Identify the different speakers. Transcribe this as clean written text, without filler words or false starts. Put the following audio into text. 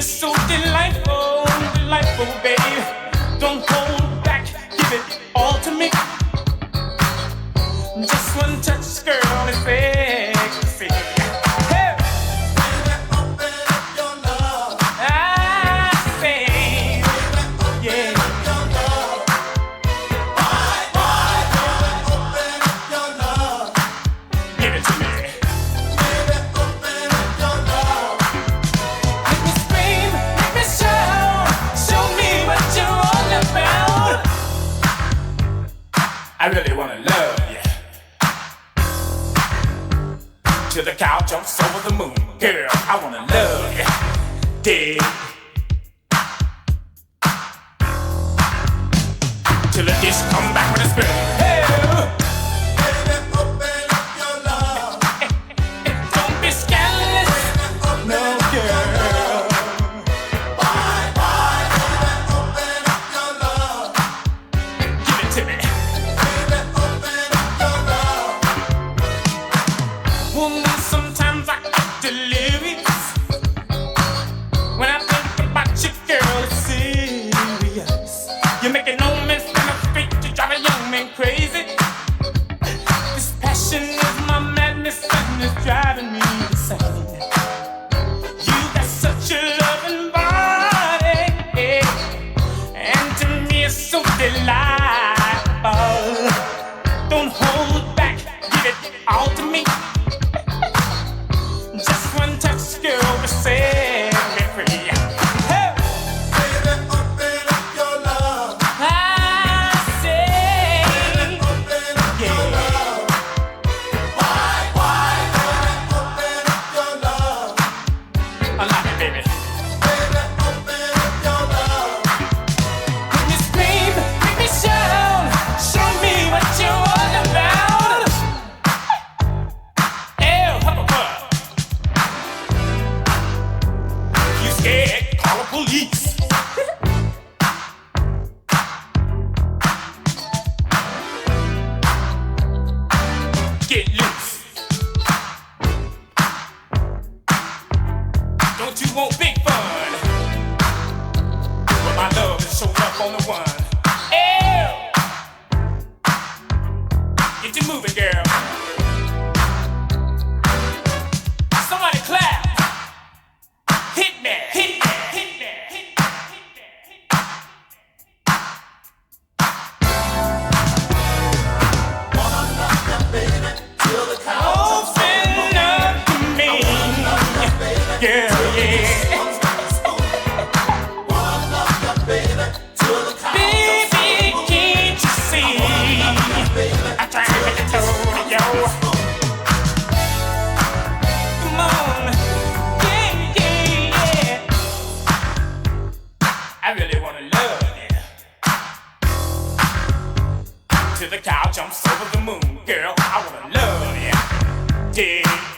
Speaker 1: is so delightful, delightful, babe. Don't hold back, give it all to me. Just one touch, girl, is ecstasy. Hey!
Speaker 2: Baby, open up your love.
Speaker 1: I say, yeah.
Speaker 2: Your love. Why, baby, open up your love.
Speaker 1: Give it to me.
Speaker 2: Baby, open up your love.
Speaker 1: Make me scream, make me shout. Show me what you're all about. I really wanna love you. Till the cow jumps over the moon. Girl, I wanna love you. Dig. Till the dish come back with a spoon. Hey.
Speaker 2: Baby, open up your love.
Speaker 1: Don't be scandalous. No, girl.
Speaker 2: Why, baby, open up your love.
Speaker 1: Give it to me.
Speaker 2: Baby, open up your love.
Speaker 1: Woman, sometimes I get delirious when I think about you, girl. It's serious. You're making no mess in the street. You drive a young man crazy. This passion is my madness and it's driving me insane. You got such a loving body, and to me it's so delightful. Don't hold back, give it all to me. Just one touch, girl, to set me free. Hey!
Speaker 2: Baby, open up your love.
Speaker 1: I say,
Speaker 2: Open up your love. Why, baby, open up your love.
Speaker 1: unlock it, baby.
Speaker 2: Baby, open up your love.
Speaker 1: Make me scream, make me shout. Show me what you're all about. Ew, huckleberry. You scared? Call the police. Get loose. Don't you want big fun? But my love is showing up on the one. Ew! Get you moving, girl. Somebody clap. Hit me, hit me, hit me, hit me, hit me, hit me.
Speaker 2: Wanna love you, baby, till the cows
Speaker 1: Open up to me. Girl, yeah.
Speaker 2: Wanna love you, baby, till the cows
Speaker 1: Baby, can't you see? I'm trying to get you to yo. Come on. Yeah, yeah, yeah. I really wanna love you. Till the cow jumps over the moon. Girl, I wanna love you. Yeah.